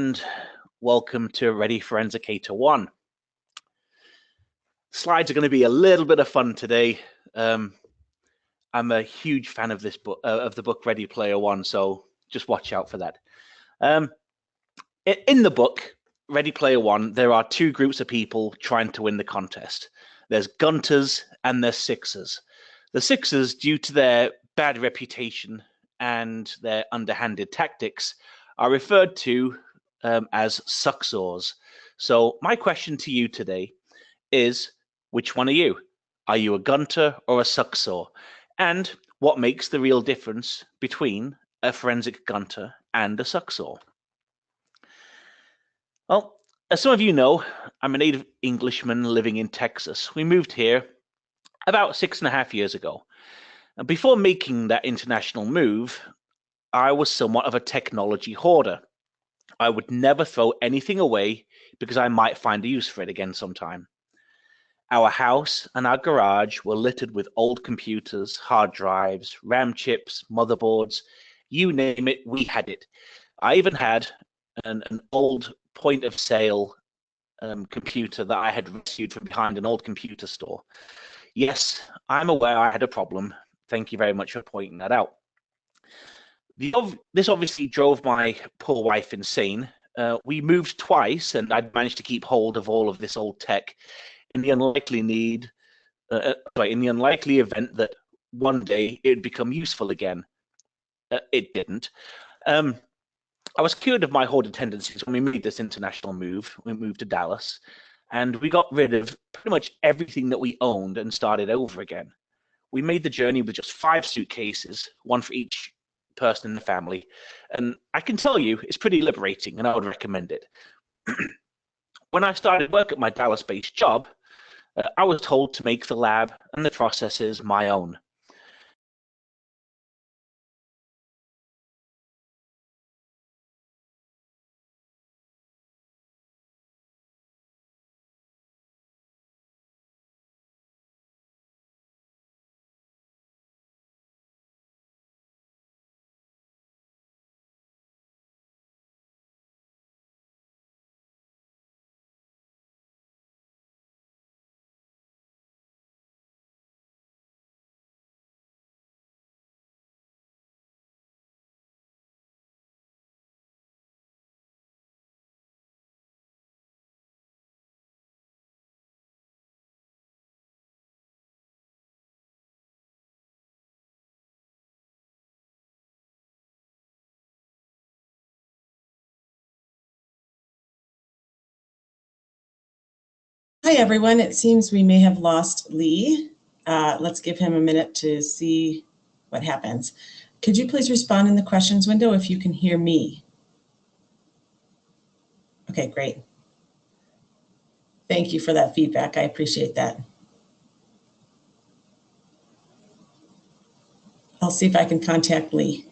and welcome to Ready Forensicator One. Slides are going to be a little bit of fun today. I'm a huge fan of this book, of the book Ready Player One, so just watch out for that. In the book Ready Player One, there are two groups of people trying to win the contest. There's Gunters and there's Sixers. The Sixers, due to their bad reputation and their underhanded tactics, are referred to as sucksaws. So my question to you today is, which one are you? Are you a gunter or a sucksaw? And what makes the real difference between a forensic gunter and a sucksaw? Well, as some of you know, I'm a native Englishman living in Texas. We moved here about 6.5 years ago. And before making that international move, I was somewhat of a technology hoarder. I would never throw anything away because I might find a use for it again sometime. Our house and our garage were littered with old computers, hard drives, RAM chips, motherboards, you name it, we had it. I even had an old point of sale computer that I had rescued from behind an old computer store. Yes, I'm aware I had a problem. Thank you very much for pointing that out. This obviously drove my poor wife insane. We moved twice, and I'd managed to keep hold of all of this old tech in the unlikely event that one day it would become useful again. It didn't. I was cured of my hoarded tendencies when we made this international move. We moved to Dallas, and we got rid of pretty much everything that we owned and started over again. We made the journey with just 5 suitcases, one for each person in the family, and I can tell you it's pretty liberating, and I would recommend it. When I started work at my Dallas-based job, I was told to make the lab and the processes my own. Hi, everyone. It seems we may have lost Lee. Let's give him a minute to see what happens. Could you please respond in the questions window if you can hear me? Okay, great. Thank you for that feedback. I appreciate that. I'll see if I can contact Lee.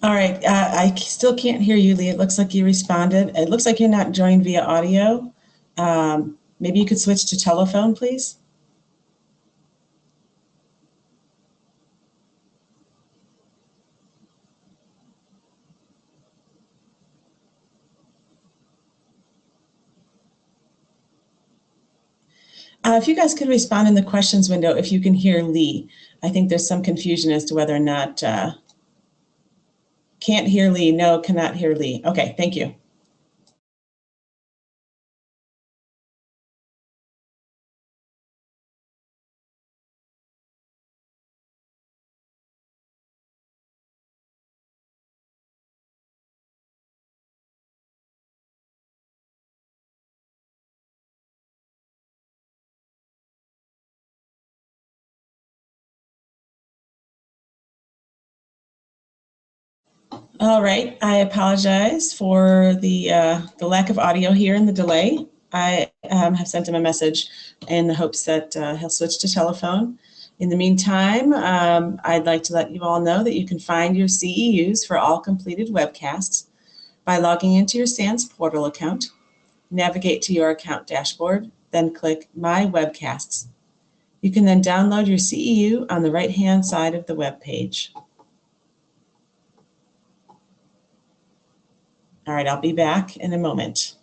All right, I still can't hear you, Lee. It looks like you responded. It looks like you're not joined via audio. Maybe you could switch to telephone, please. If you guys could respond in the questions window if you can hear Lee. I think there's some confusion as to whether or not can't hear Lee. No, cannot hear Lee. Okay, thank you. All right, I apologize for the lack of audio here and the delay. I have sent him a message in the hopes that he'll switch to telephone. In the meantime, I'd like to let you all know that you can find your CEUs for all completed webcasts by logging into your SANS portal account, navigate to your account dashboard, then click My Webcasts. You can then download your CEU on the right-hand side of the web page. All right, I'll be back in a moment.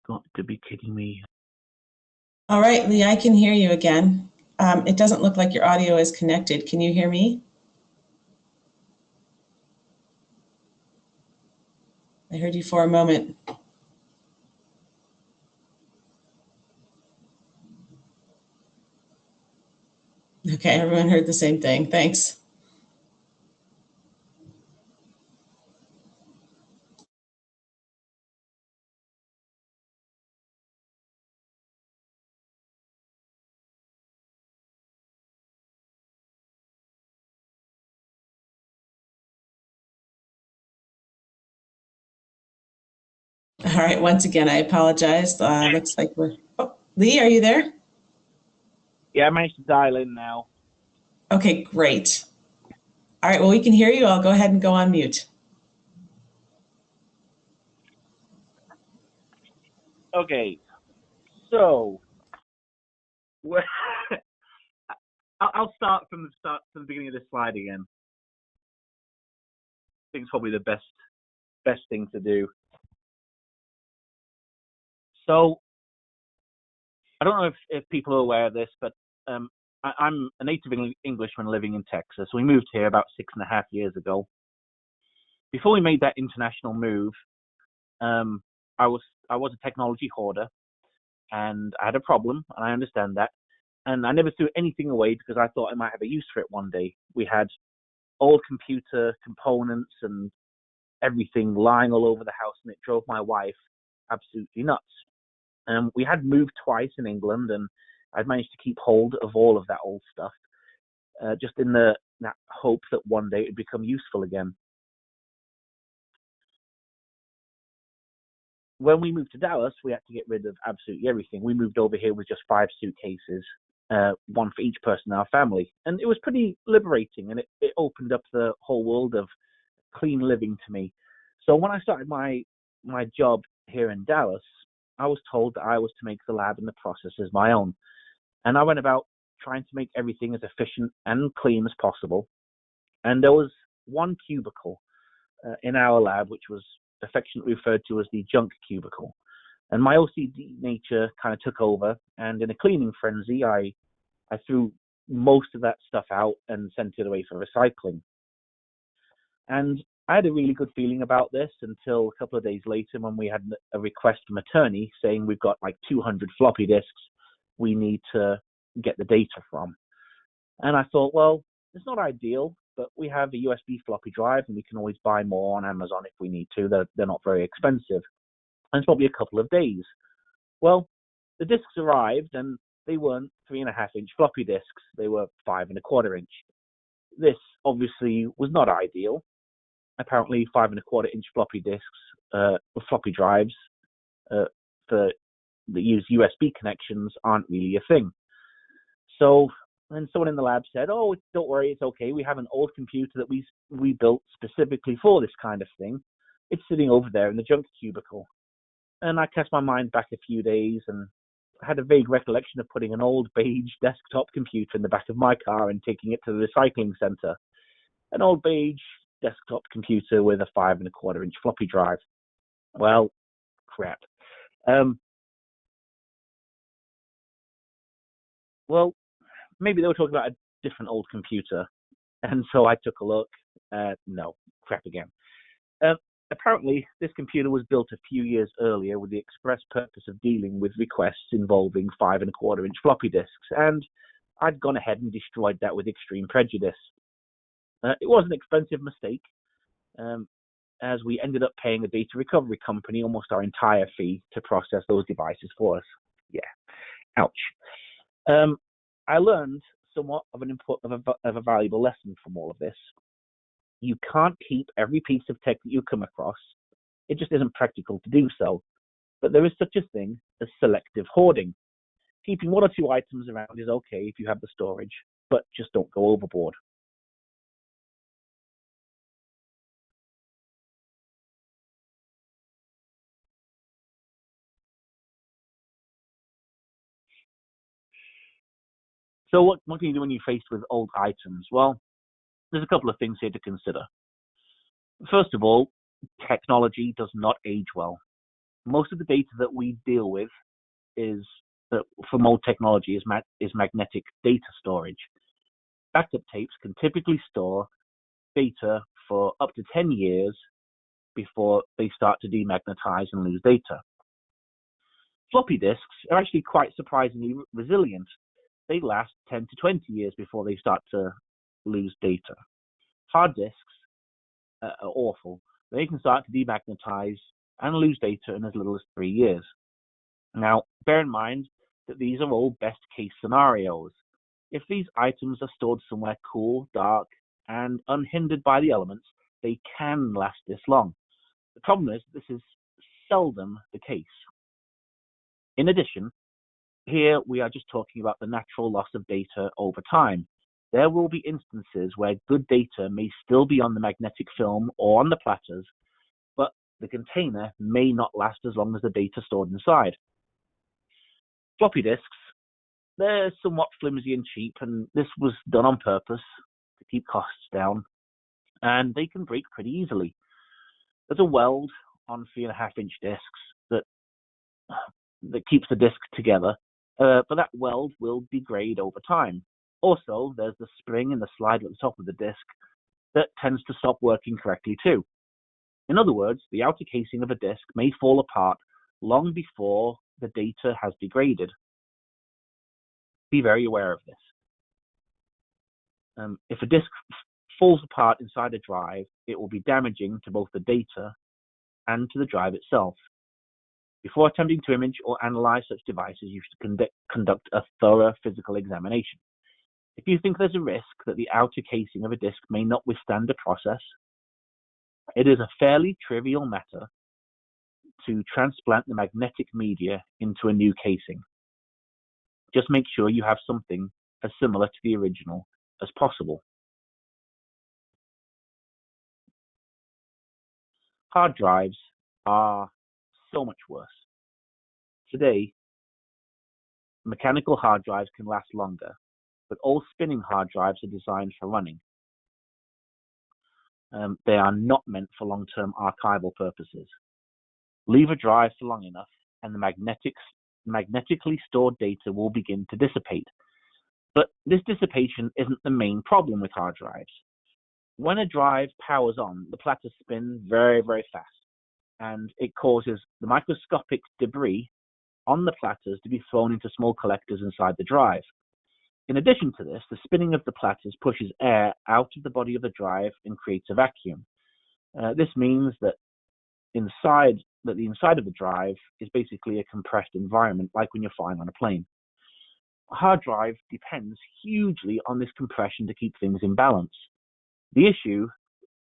Got to be kidding me. All right, Lee, I can hear you again. It doesn't look like your audio is connected. Can you hear me? I heard you for a moment. Okay, everyone heard the same thing. Thanks. All right, once again, I apologize. Looks like we're... Oh, Lee, are you there? Yeah, I managed to dial in now. Okay, great. All right, well, we can hear you. I'll go ahead and go on mute. Okay, so I'll start from the beginning of this slide again. I think it's probably the best thing to do. So I don't know if people are aware of this, but I'm a native Englishman living in Texas. We moved here about 6.5 years ago. Before we made that international move, I was a technology hoarder, and I had a problem, and I understand that. And I never threw anything away because I thought I might have a use for it one day. We had old computer components and everything lying all over the house, and it drove my wife absolutely nuts. We had moved twice in England, and I'd managed to keep hold of all of that old stuff, just in that hope that one day it would become useful again. When we moved to Dallas, we had to get rid of absolutely everything. We moved over here with just 5 suitcases, one for each person in our family. And it was pretty liberating, and it opened up the whole world of clean living to me. So when I started my job here in Dallas, I was told that I was to make the lab and the processes my own. And I went about trying to make everything as efficient and clean as possible. And there was one cubicle in our lab, which was affectionately referred to as the junk cubicle. And my OCD nature kind of took over. And in a cleaning frenzy, I threw most of that stuff out and sent it away for recycling. And I had a really good feeling about this until a couple of days later when we had a request from attorney saying we've got like 200 floppy disks we need to get the data from. And I thought, well, it's not ideal, but we have a USB floppy drive and we can always buy more on Amazon if we need to. They're not very expensive. And it's probably a couple of days. Well, the disks arrived and they weren't 3.5-inch floppy disks. They were 5.25-inch. This obviously was not ideal. Apparently 5.25-inch floppy disks, floppy drives that use USB connections aren't really a thing. So then someone in the lab said, "Oh, don't worry, it's okay. We have an old computer that we built specifically for this kind of thing. It's sitting over there in the junk cubicle." And I cast my mind back a few days and had a vague recollection of putting an old beige desktop computer in the back of my car and taking it to the recycling center. An old beige desktop computer with a 5.25-inch floppy drive. Well, crap. Well, maybe they were talking about a different old computer. And so I took a look. No, crap again. Apparently, this computer was built a few years earlier with the express purpose of dealing with requests involving 5¼ inch floppy disks, and I'd gone ahead and destroyed that with extreme prejudice. It was an expensive mistake, as we ended up paying a data recovery company almost our entire fee to process those devices for us. Yeah, ouch. I learned somewhat of a valuable lesson from all of this. You can't keep every piece of tech that you come across. It just isn't practical to do so. But there is such a thing as selective hoarding. Keeping 1 or 2 items around is okay if you have the storage, but just don't go overboard. So what can you do when you're faced with old items? Well, there's a couple of things here to consider. First of all, technology does not age well. Most of the data that we deal with is from old technology is magnetic data storage. Backup tapes can typically store data for up to 10 years before they start to demagnetize and lose data. Floppy disks are actually quite surprisingly resilient. They last 10 to 20 years before they start to lose data. Hard disks are awful. They can start to demagnetize and lose data in as little as 3 years. Now, bear in mind that these are all best case scenarios. If these items are stored somewhere cool, dark, and unhindered by the elements, they can last this long. The problem is this is seldom the case. In addition, here we are just talking about the natural loss of data over time. There will be instances where good data may still be on the magnetic film or on the platters, but the container may not last as long as the data stored inside. Floppy disks, they're somewhat flimsy and cheap, and this was done on purpose to keep costs down, and they can break pretty easily. There's a weld on 3½ inch disks that keeps the disk together, but that weld will degrade over time. Also, there's the spring in the slide at the top of the disk that tends to stop working correctly too. In other words, the outer casing of a disk may fall apart long before the data has degraded. Be very aware of this. If a disk falls apart inside a drive, it will be damaging to both the data and to the drive itself. Before attempting to image or analyze such devices, you should conduct a thorough physical examination. If you think there's a risk that the outer casing of a disk may not withstand the process, it is a fairly trivial matter to transplant the magnetic media into a new casing. Just make sure you have something as similar to the original as possible. Hard drives are so much worse. Today, mechanical hard drives can last longer, but all spinning hard drives are designed for running. They are not meant for long-term archival purposes. Leave a drive for long enough, and the magnetically stored data will begin to dissipate. But this dissipation isn't the main problem with hard drives. When a drive powers on, the platters spin very, very fast, and it causes the microscopic debris on the platters to be thrown into small collectors inside the drive. In addition to this, the spinning of the platters pushes air out of the body of the drive and creates a vacuum. This means that the inside of the drive is basically a compressed environment, like when you're flying on a plane. A hard drive depends hugely on this compression to keep things in balance. The issue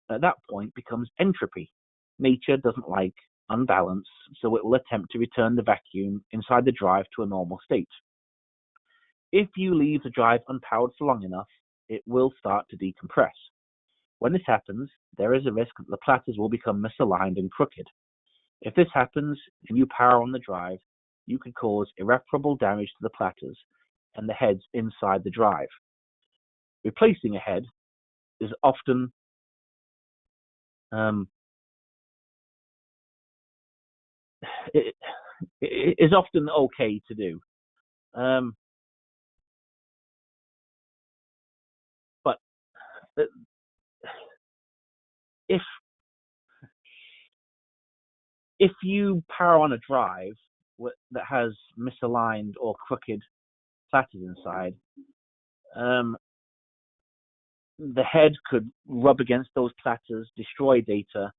at that point becomes entropy. Nature doesn't like unbalance, so it will attempt to return the vacuum inside the drive to a normal state. If you leave the drive unpowered for long enough, it will start to decompress. When this happens, there is a risk that the platters will become misaligned and crooked. If this happens and you power on the drive, you could cause irreparable damage to the platters and the heads inside the drive. Replacing a head is often okay to do. if you power on a drive that has misaligned or crooked platters inside, the head could rub against those platters, destroy data.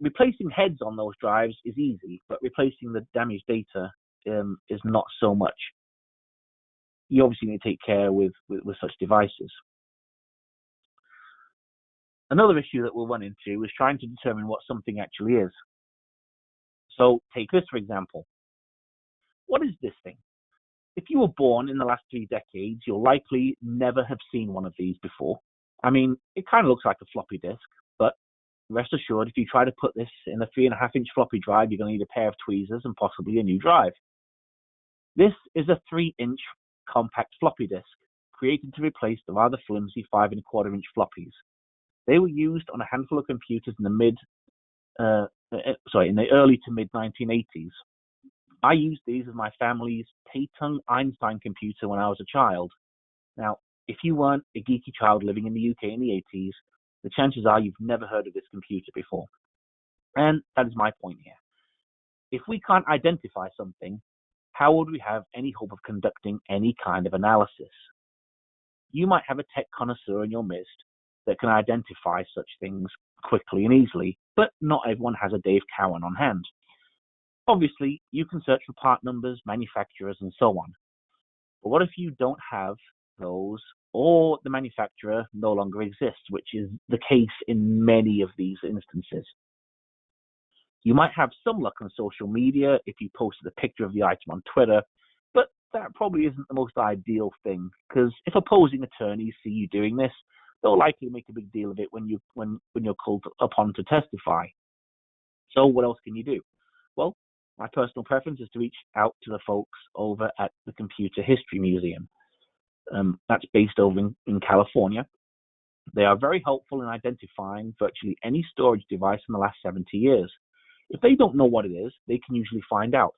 Replacing heads on those drives is easy, but replacing the damaged data is not so much. You obviously need to take care with such devices. Another issue that we'll run into is trying to determine what something actually is. So take this, for example. What is this thing? If you were born in the last 3 decades, you'll likely never have seen one of these before. I mean, it kind of looks like a floppy disk, but rest assured, if you try to put this in a 3.5-inch floppy drive, you're going to need a pair of tweezers and possibly a new drive. This is a 3-inch compact floppy disk, created to replace the rather flimsy 5.25-inch floppies. They were used on a handful of computers in the early to mid 1980s. I used these as my family's Peyton Einstein computer when I was a child. Now, if you weren't a geeky child living in the UK in the 80s, the chances are you've never heard of this computer before. And that is my point here. If we can't identify something, how would we have any hope of conducting any kind of analysis? You might have a tech connoisseur in your midst that can identify such things quickly and easily, but not everyone has a Dave Cowan on hand. Obviously, you can search for part numbers, manufacturers, and so on. But what if you don't have those, or the manufacturer no longer exists, which is the case in many of these instances? You might have some luck on social media if you posted a picture of the item on Twitter, but that probably isn't the most ideal thing, because if opposing attorneys see you doing this, they'll likely make a big deal of it when you're called upon to testify. So what else can you do? Well, my personal preference is to reach out to the folks over at the Computer History Museum. That's based over in California. They are very helpful in identifying virtually any storage device in the last 70 years. If they don't know what it is, they can usually find out.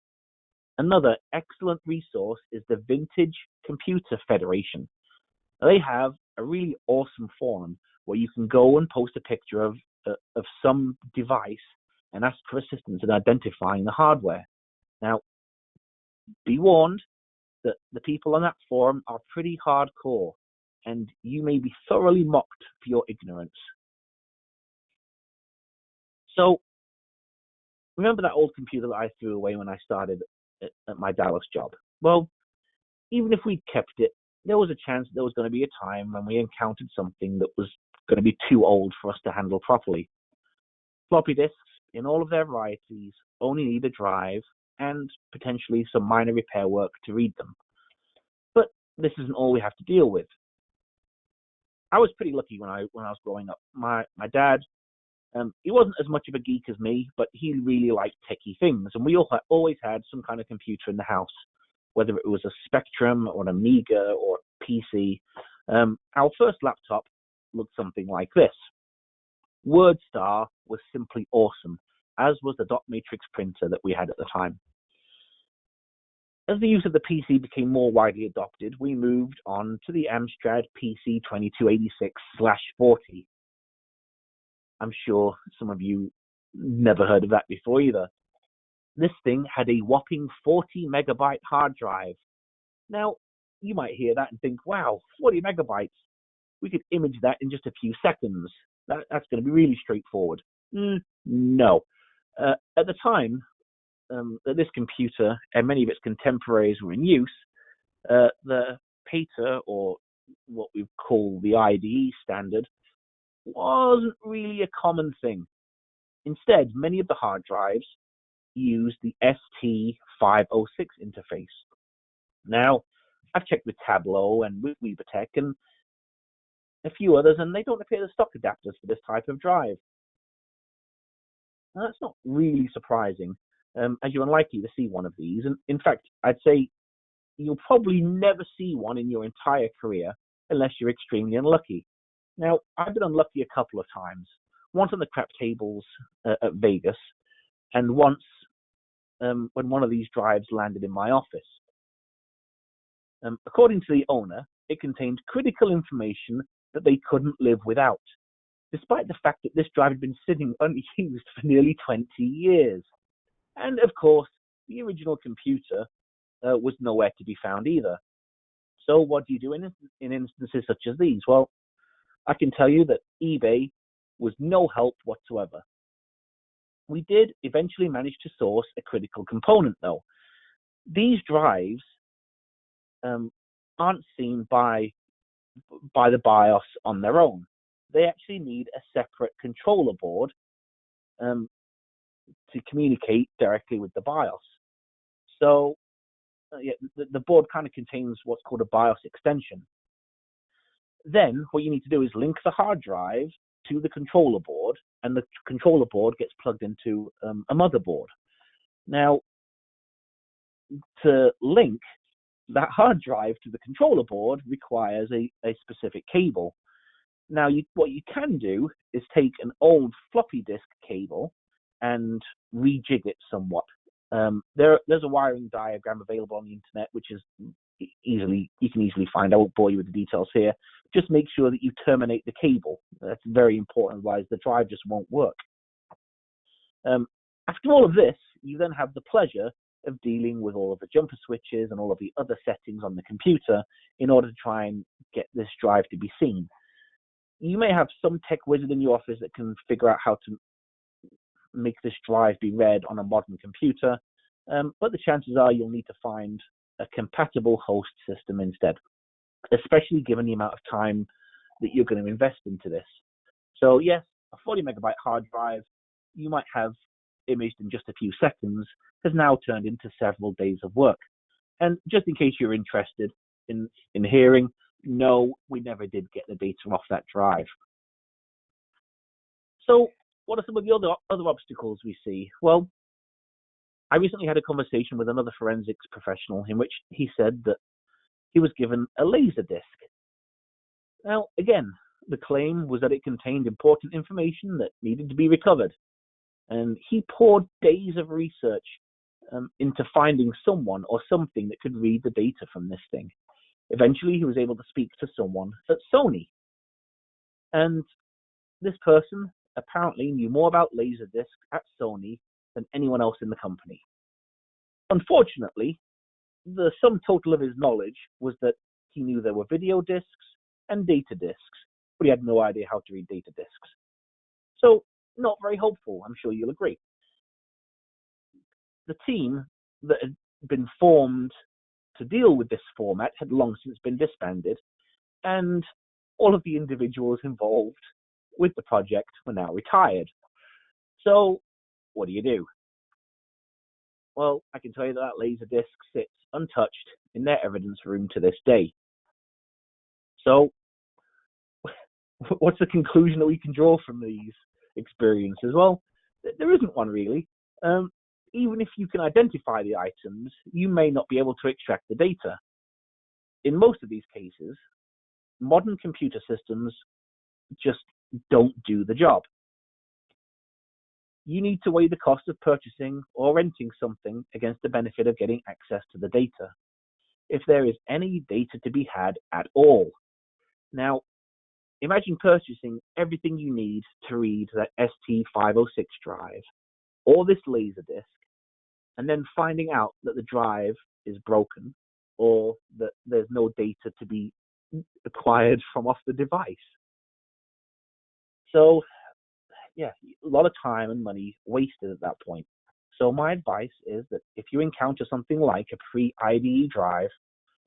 Another excellent resource is the Vintage Computer Federation. They have a really awesome forum where you can go and post a picture of some device and ask for assistance in identifying the hardware. Now, be warned that the people on that forum are pretty hardcore, and you may be thoroughly mocked for your ignorance. So, remember that old computer that I threw away when I started at my Dallas job? Well, even if we kept it, there was a chance there was going to be a time when we encountered something that was going to be too old for us to handle properly. Floppy disks, in all of their varieties, only need a drive and potentially some minor repair work to read them. But this isn't all we have to deal with. I was pretty lucky when I was growing up. My dad, he wasn't as much of a geek as me, but he really liked techie things, and we all always had some kind of computer in the house, whether it was a Spectrum or an Amiga or a PC. Our first laptop looked something like this. WordStar was simply awesome, as was the dot matrix printer that we had at the time. As the use of the PC became more widely adopted, we moved on to the Amstrad PC 2286/40. I'm sure some of you never heard of that before either. This thing had a whopping 40 megabyte hard drive. Now, you might hear that and think, wow, 40 megabytes. We could image that in just a few seconds. That's going to be really straightforward. No. At the time that this computer and many of its contemporaries were in use, the PATER, or what we call the IDE standard, wasn't really a common thing. Instead, many of the hard drives used the ST506 interface. Now, I've checked with Tableau and with Weavertech and a few others, and they don't appear to stock adapters for this type of drive. Now, that's not really surprising, as you're unlikely to see one of these. And in fact, I'd say you'll probably never see one in your entire career unless you're extremely unlucky. Now, I've been unlucky a couple of times. Once on the crap tables at Vegas, and once when one of these drives landed in my office. According to the owner, it contained critical information that they couldn't live without, despite the fact that this drive had been sitting unused for nearly 20 years. And of course, the original computer was nowhere to be found either. So what do you do in instances such as these? Well, I can tell you that eBay was no help whatsoever. We did eventually manage to source a critical component, though. These drives aren't seen by the BIOS on their own. They actually need a separate controller board to communicate directly with the BIOS. So the board kind of contains what's called a BIOS extension. Then what you need to do is link the hard drive to the controller board, and the controller board gets plugged into a motherboard. Now, to link that hard drive to the controller board requires a specific cable. Now, what you can do is take an old floppy disk cable and rejig it somewhat. There's a wiring diagram available on the internet, which is you can easily find. I won't bore you with the details here. Just make sure that you terminate the cable. That's very important, otherwise the drive just won't work. After all of this, you then have the pleasure of dealing with all of the jumper switches and all of the other settings on the computer in order to try and get this drive to be seen. You may have some tech wizard in your office that can figure out how to make this drive be read on a modern computer, but the chances are you'll need to find a compatible host system instead, especially given the amount of time that you're going to invest into this. So yes, a 40 megabyte hard drive you might have imaged in just a few seconds has now turned into several days of work. And just in case you're interested in hearing, no, we never did get the data off that drive. So what are some of the other obstacles we see? Well, I recently had a conversation with another forensics professional in which he said that he was given a laser disc. Now, again, the claim was that it contained important information that needed to be recovered. And he poured days of research into finding someone or something that could read the data from this thing. Eventually, he was able to speak to someone at Sony. And this person apparently knew more about Laserdisc at Sony than anyone else in the company. Unfortunately, the sum total of his knowledge was that he knew there were video discs and data discs, but he had no idea how to read data discs. So, not very hopeful, I'm sure you'll agree. The team that had been formed to deal with this format had long since been disbanded, and all of the individuals involved with the project were now retired. So, what do? Well, I can tell you that Laserdisc sits untouched in their evidence room to this day. So, what's the conclusion that we can draw from these experiences? Well, there isn't one really. Even if you can identify the items, you may not be able to extract the data. In most of these cases, modern computer systems just don't do the job. You need to weigh the cost of purchasing or renting something against the benefit of getting access to the data, if there is any data to be had at all. Now, imagine purchasing everything you need to read that ST506 drive or this Laserdisc, and then finding out that the drive is broken or that there's no data to be acquired from off the device. So, yeah, a lot of time and money wasted at that point. So my advice is that if you encounter something like a pre-IDE drive,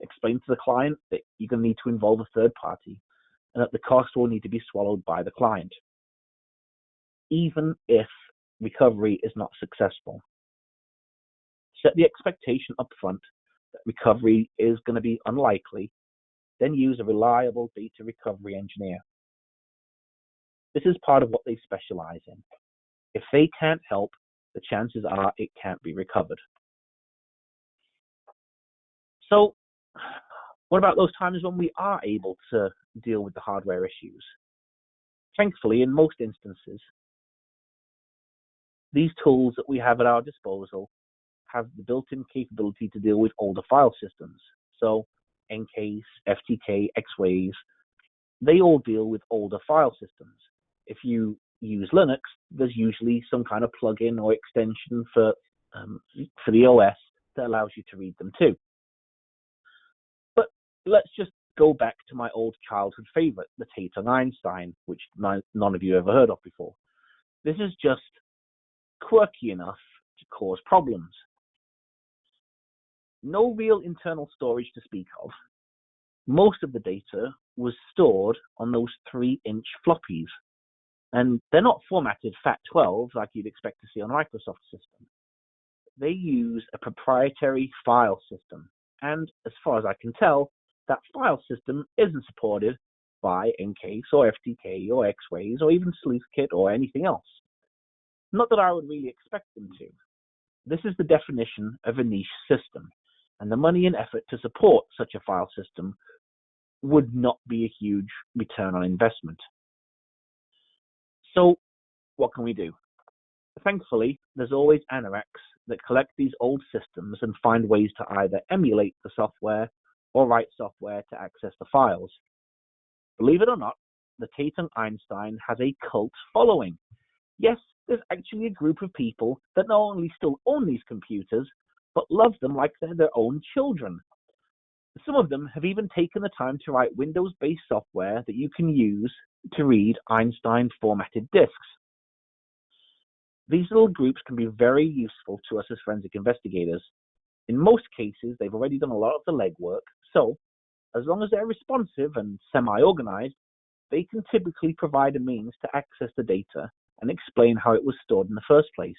explain to the client that you're going to need to involve a third party and that the cost will need to be swallowed by the client, even if recovery is not successful. Set the expectation up front that recovery is going to be unlikely, then use a reliable data recovery engineer. This is part of what they specialize in. If they can't help, the chances are it can't be recovered. So, what about those times when we are able to deal with the hardware issues? Thankfully, in most instances, these tools that we have at our disposal have the built-in capability to deal with older file systems. So, NCASE, FTK, X-Ways, they all deal with older file systems. If you use Linux, there's usually some kind of plugin or extension for the OS that allows you to read them too. But let's just go back to my old childhood favorite, the Tatung Einstein, which none of you ever heard of before. This is just quirky enough to cause problems. No real internal storage to speak of. Most of the data was stored on those 3-inch floppies, and they're not formatted FAT12 like you'd expect to see on a Microsoft system. They use a proprietary file system, and as far as I can tell, that file system isn't supported by Encase or FTK or X-Ways or even SleuthKit or anything else. Not that I would really expect them to. This is the definition of a niche system, and the money and effort to support such a file system would not be a huge return on investment. So what can we do? Thankfully, there's always anoraks that collect these old systems and find ways to either emulate the software or write software to access the files. Believe it or not, the Tatung Einstein has a cult following. Yes, there's actually a group of people that not only still own these computers, but love them like they're their own children. Some of them have even taken the time to write Windows-based software that you can use to read Einstein formatted disks. These little groups can be very useful to us as forensic investigators. In most cases, they've already done a lot of the legwork, so as long as they're responsive and semi-organized, they can typically provide a means to access the data and explain how it was stored in the first place.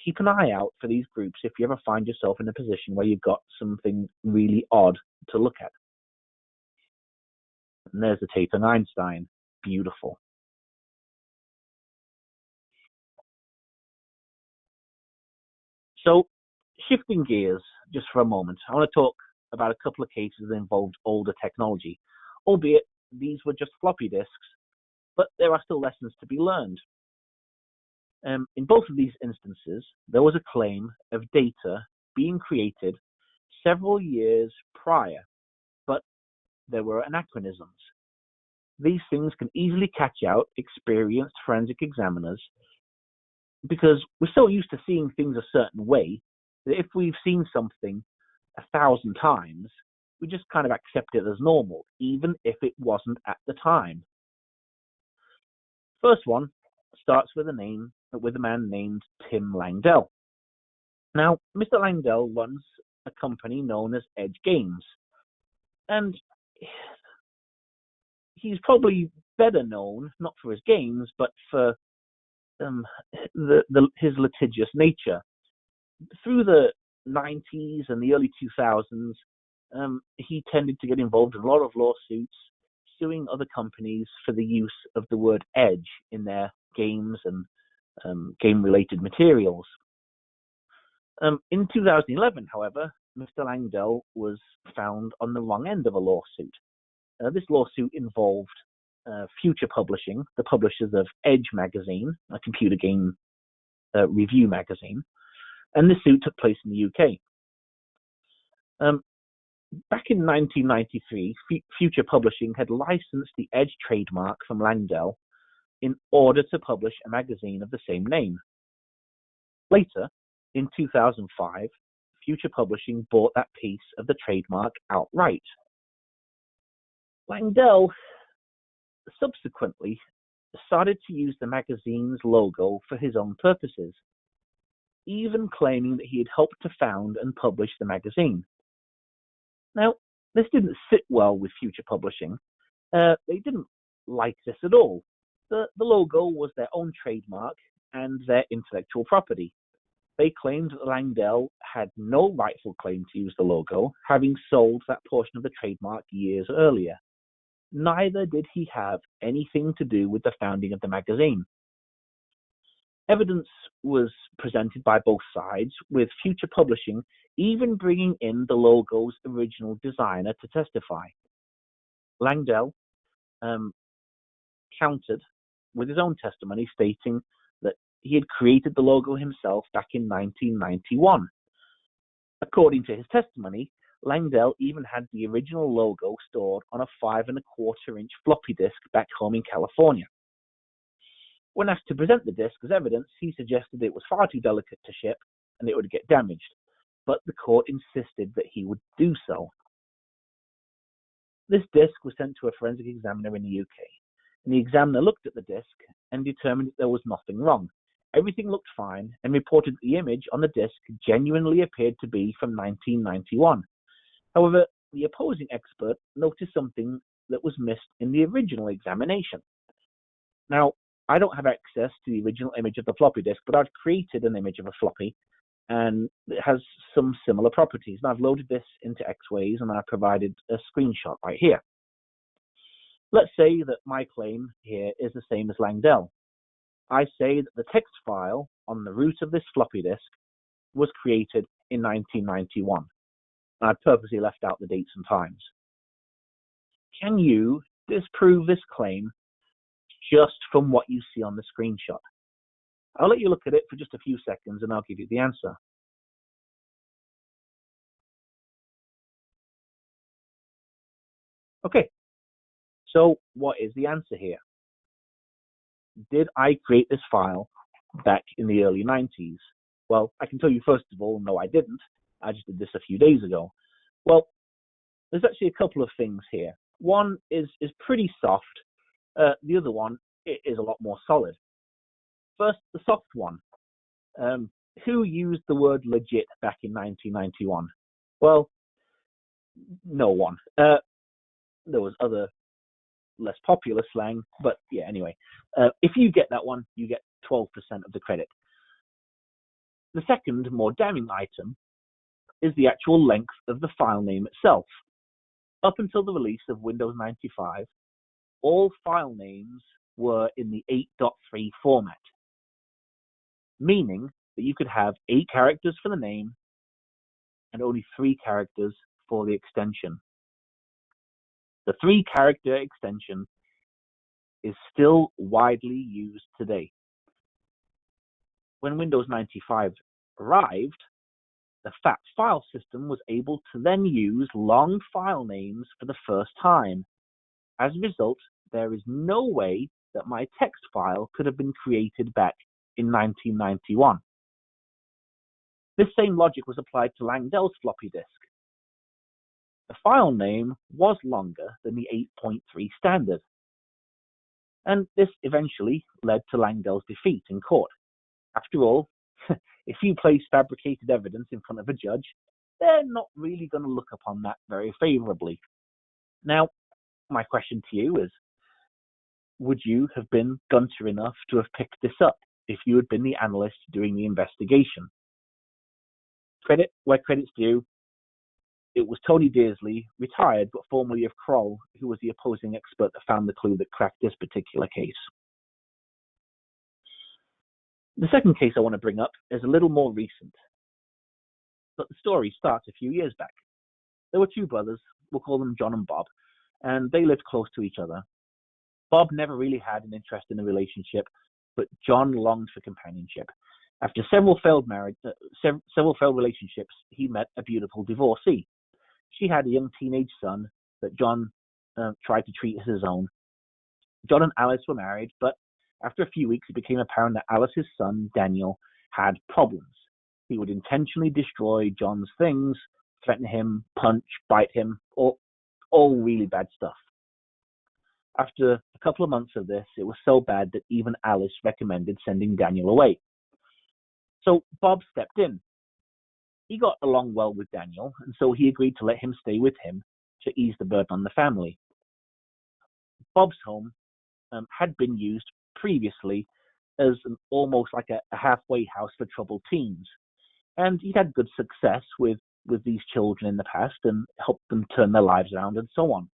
Keep an eye out for these groups if you ever find yourself in a position where you've got something really odd to look at. And there's the Tatung Einstein. Beautiful. So, shifting gears just for a moment, I want to talk about a couple of cases that involved older technology, albeit these were just floppy disks, but there are still lessons to be learned. In both of these instances, there was a claim of data being created several years prior, but there were anachronisms. These things can easily catch out experienced forensic examiners because we're so used to seeing things a certain way that if we've seen something 1,000 times, we just kind of accept it as normal, even if it wasn't at the time. First one starts with a man named Tim Langdell. Now, Mr. Langdell runs a company known as Edge Games, and he's probably better known not for his games, but for his litigious nature. Through the 90s and the early 2000s, he tended to get involved in a lot of lawsuits, suing other companies for the use of the word edge in their games and game-related materials. In 2011, however, Mr. Langdell was found on the wrong end of a lawsuit. This lawsuit involved Future Publishing, the publishers of Edge magazine, a computer game review magazine, and this suit took place in the UK. Back in 1993, Future Publishing had licensed the Edge trademark from Langdell in order to publish a magazine of the same name. Later, in 2005, Future Publishing bought that piece of the trademark outright. Langdell subsequently started to use the magazine's logo for his own purposes, even claiming that he had helped to found and publish the magazine. Now, this didn't sit well with Future Publishing. They didn't like this at all. The logo was their own trademark and their intellectual property. They claimed that Langdell had no rightful claim to use the logo, having sold that portion of the trademark years earlier. Neither did he have anything to do with the founding of the magazine. Evidence was presented by both sides, with Future Publishing even bringing in the logo's original designer to testify. Langdell countered with his own testimony, stating that he had created the logo himself back in 1991. According to his testimony, Langdell even had the original logo stored on a 5¼ inch floppy disk back home in California. When asked to present the disk as evidence, he suggested it was far too delicate to ship and it would get damaged, but the court insisted that he would do so. This disk was sent to a forensic examiner in the UK, and the examiner looked at the disk and determined that there was nothing wrong. Everything looked fine and reported the image on the disk genuinely appeared to be from 1991. However, the opposing expert noticed something that was missed in the original examination. Now, I don't have access to the original image of the floppy disk, but I've created an image of a floppy, and it has some similar properties. And I've loaded this into X-Ways, and I've provided a screenshot right here. Let's say that my claim here is the same as Langdell. I say that the text file on the root of this floppy disk was created in 1991. I purposely left out the dates and times. Can you disprove this claim just from what you see on the screenshot? I'll let you look at it for just a few seconds and I'll give you the answer. Okay, so what is the answer here? Did I create this file back in the early 90s? Well, I can tell you first of all, no, I didn't. I just did this a few days ago. Well, there's actually a couple of things here. One is pretty soft. The other one is a lot more solid. First, the soft one. Who used the word legit back in 1991? Well, no one. There was other less popular slang, but yeah, anyway. If you get that one, you get 12% of the credit. The second, more damning item is the actual length of the file name itself. Up until the release of Windows 95, all file names were in the 8.3 format, meaning that you could have 8 characters for the name and only 3 characters for the extension. The 3-character extension is still widely used today. When Windows 95 arrived, the FAT file system was able to then use long file names for the first time. As a result, there is no way that my text file could have been created back in 1991. This same logic was applied to Langdell's floppy disk. The file name was longer than the 8.3 standard, and this eventually led to Langdell's defeat in court. After all, if you place fabricated evidence in front of a judge, they're not really going to look upon that very favorably. Now, my question to you is, would you have been Gunter enough to have picked this up if you had been the analyst doing the investigation? Credit where credit's due. It was Tony Dearsley, retired but formerly of Kroll, who was the opposing expert that found the clue that cracked this particular case. The second case I want to bring up is a little more recent, but the story starts a few years back. There were 2 brothers, we'll call them John and Bob, and they lived close to each other. Bob never really had an interest in a relationship, but John longed for companionship. After several failed relationships, he met a beautiful divorcee. She had a young teenage son that John tried to treat as his own. John and Alice were married, but after a few weeks, it became apparent that Alice's son, Daniel, had problems. He would intentionally destroy John's things, threaten him, punch, bite him, all really bad stuff. After a couple of months of this, it was so bad that even Alice recommended sending Daniel away. So Bob stepped in. He got along well with Daniel, and so he agreed to let him stay with him to ease the burden on the family. Bob's home had been used previously as almost like a halfway house for troubled teens, and he'd had good success with these children in the past and helped them turn their lives around and so on.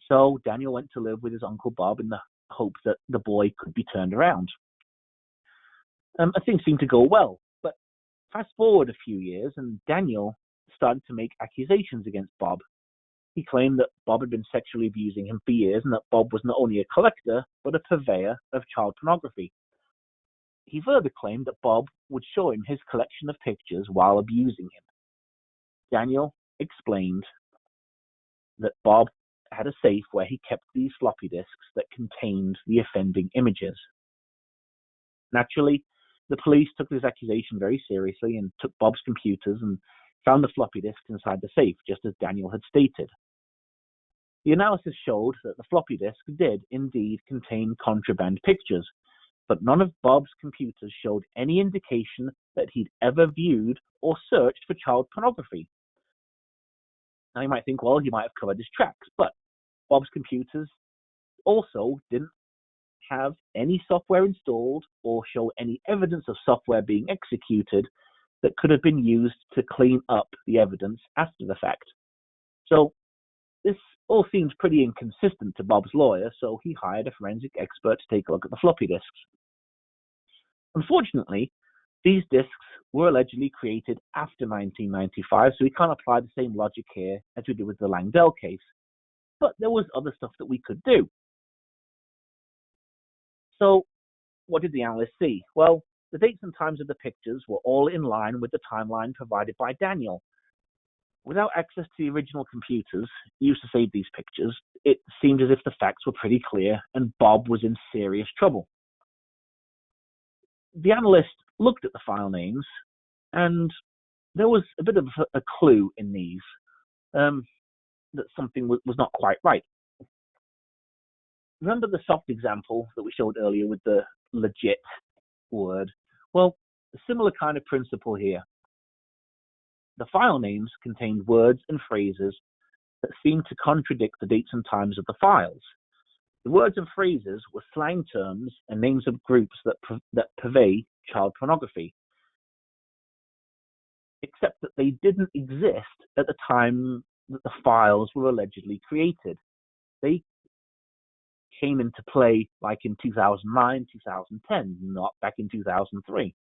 So Daniel went to live with his Uncle Bob in the hope that the boy could be turned around. Things seemed to go well, but fast forward a few years and Daniel started to make accusations against Bob. He claimed that Bob had been sexually abusing him for years and that Bob was not only a collector, but a purveyor of child pornography. He further claimed that Bob would show him his collection of pictures while abusing him. Daniel explained that Bob had a safe where he kept these floppy disks that contained the offending images. Naturally, the police took this accusation very seriously and took Bob's computers and found the floppy disks inside the safe, just as Daniel had stated. The analysis showed that the floppy disk did indeed contain contraband pictures, but none of Bob's computers showed any indication that he'd ever viewed or searched for child pornography. Now you might think, well, he might have covered his tracks, but Bob's computers also didn't have any software installed or show any evidence of software being executed that could have been used to clean up the evidence after the fact. So this all seems pretty inconsistent to Bob's lawyer, so he hired a forensic expert to take a look at the floppy disks. Unfortunately, these disks were allegedly created after 1995, so we can't apply the same logic here as we did with the LANGDELL case. But there was other stuff that we could do. So what did the analyst see? Well, the dates and times of the pictures were all in line with the timeline provided by Daniel. Without access to the original computers used to save these pictures, it seemed as if the facts were pretty clear and Bob was in serious trouble. The analyst looked at the file names, and there was a bit of a clue in these, that something was not quite right. Remember the soft example that we showed earlier with the legit word? Well, a similar kind of principle here. The file names contained words and phrases that seemed to contradict the dates and times of the files. The words and phrases were slang terms and names of groups that purvey child pornography, except that they didn't exist at the time that the files were allegedly created. They came into play like in 2009, 2010, not back in 2003.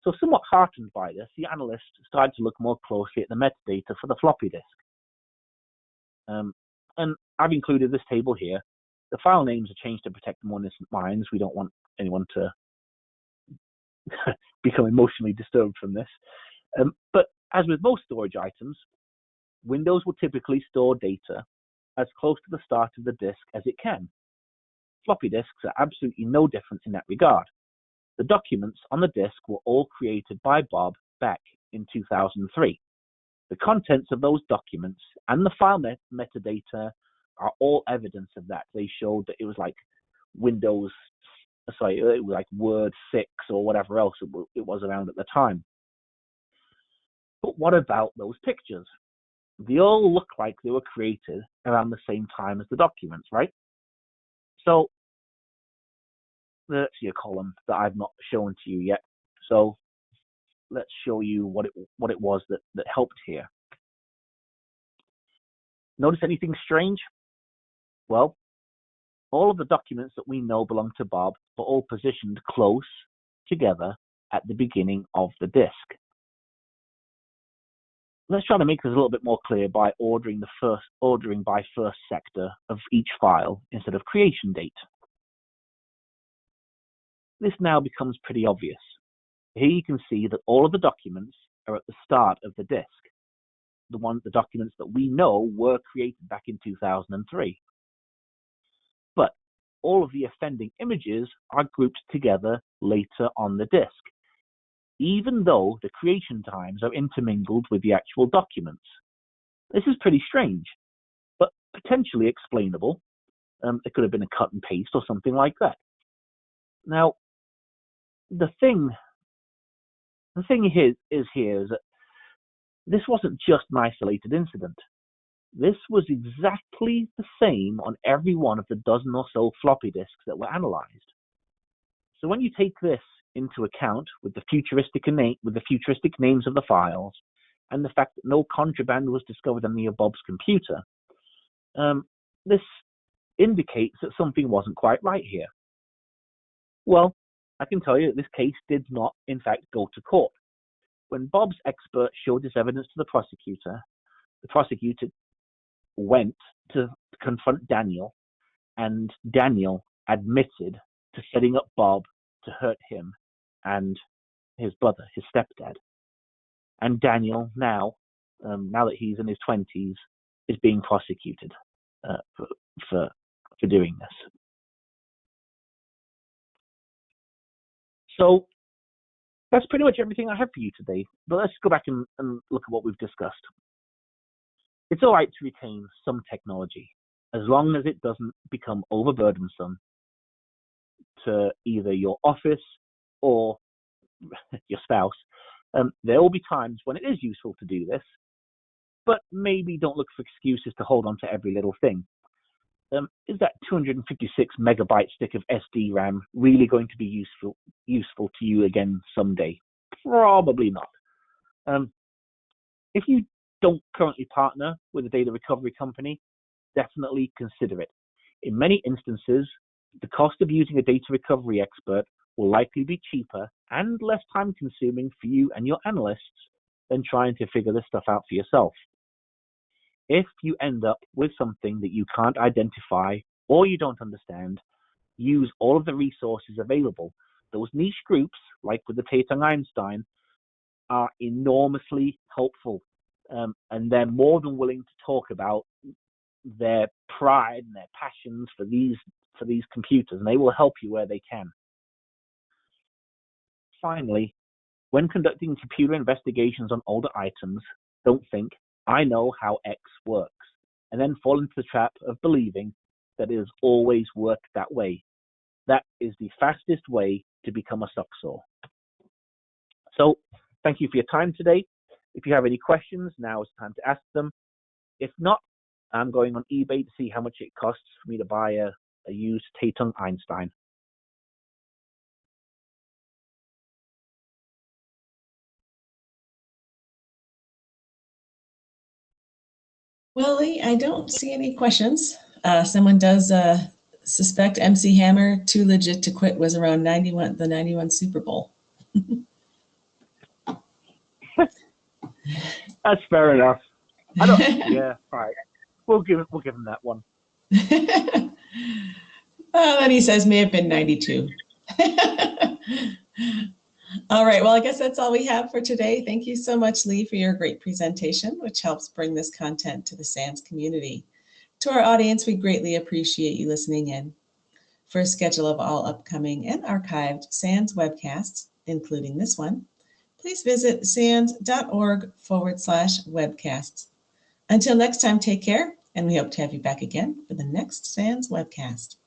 So somewhat heartened by this, the analyst started to look more closely at the metadata for the floppy disk. And I've included this table here. The file names are changed to protect more innocent minds. We don't want anyone to become emotionally disturbed from this. But as with most storage items, Windows will typically store data as close to the start of the disk as it can. Floppy disks are absolutely no different in that regard. The documents on the disk were all created by Bob back in 2003. The contents of those documents and the file metadata are all evidence of that. They showed that it was like it was like Word 6 or whatever else it was around at the time. But what about those pictures? They all look like they were created around the same time as the documents, right? So there's actually a column that I've not shown to you yet. So let's show you what it was that helped here. Notice anything strange? Well, all of the documents that we know belong to Bob are all positioned close together at the beginning of the disk. Let's try to make this a little bit more clear by ordering by first sector of each file instead of creation date. This now becomes pretty obvious. Here you can see that all of the documents are at the start of the disk. The documents that we know were created back in 2003. But all of the offending images are grouped together later on the disk, even though the creation times are intermingled with the actual documents. This is pretty strange, but potentially explainable. It could have been a cut and paste or something like that. Now, the thing here is that this wasn't just an isolated incident. This was exactly the same on every one of the dozen or so floppy disks that were analyzed. So when you take this into account with the futuristic names of the files and the fact that no contraband was discovered on near Bob's computer, this indicates that something wasn't quite right here. Well, I can tell you that this case did not, in fact, go to court. When Bob's expert showed this evidence to the prosecutor went to confront Daniel, and Daniel admitted to setting up Bob to hurt him and his brother, his stepdad. And Daniel now now that he's in his 20s, is being prosecuted for doing this. So that's pretty much everything I have for you today. But let's go back and look at what we've discussed. It's all right to retain some technology, as long as it doesn't become overburdensome to either your office or your spouse. There will be times when it is useful to do this, but maybe don't look for excuses to hold on to every little thing. Is that 256 megabyte stick of SD RAM really going to be useful to you again someday? Probably not. If you don't currently partner with a data recovery company, definitely consider it. In many instances, the cost of using a data recovery expert will likely be cheaper and less time consuming for you and your analysts than trying to figure this stuff out for yourself. If you end up with something that you can't identify or you don't understand, use all of the resources available. Those niche groups, like with the Tatung Einstein, are enormously helpful, and they're more than willing to talk about their pride and their passions for these computers, and they will help you where they can. Finally, when conducting computer investigations on older items, don't think, I know how X works, and then fall into the trap of believing that it has always worked that way. That is the fastest way to become a sucksaw. So, thank you for your time today. If you have any questions, now is the time to ask them. If not, I'm going on eBay to see how much it costs for me to buy a used Tatung Einstein. Well, Lee, I don't see any questions. Someone does suspect MC Hammer, too legit to quit, was around the 91 Super Bowl. That's fair enough. Yeah, right. We'll give him that one. Well, then he says may have been 92. All right, well, I guess that's all we have for today. Thank you so much, Lee, for your great presentation, which helps bring this content to the SANS community. To our audience, we greatly appreciate you listening in. For a schedule of all upcoming and archived SANS webcasts, including this one, please visit sans.org/webcasts. Until next time, take care, and we hope to have you back again for the next SANS webcast.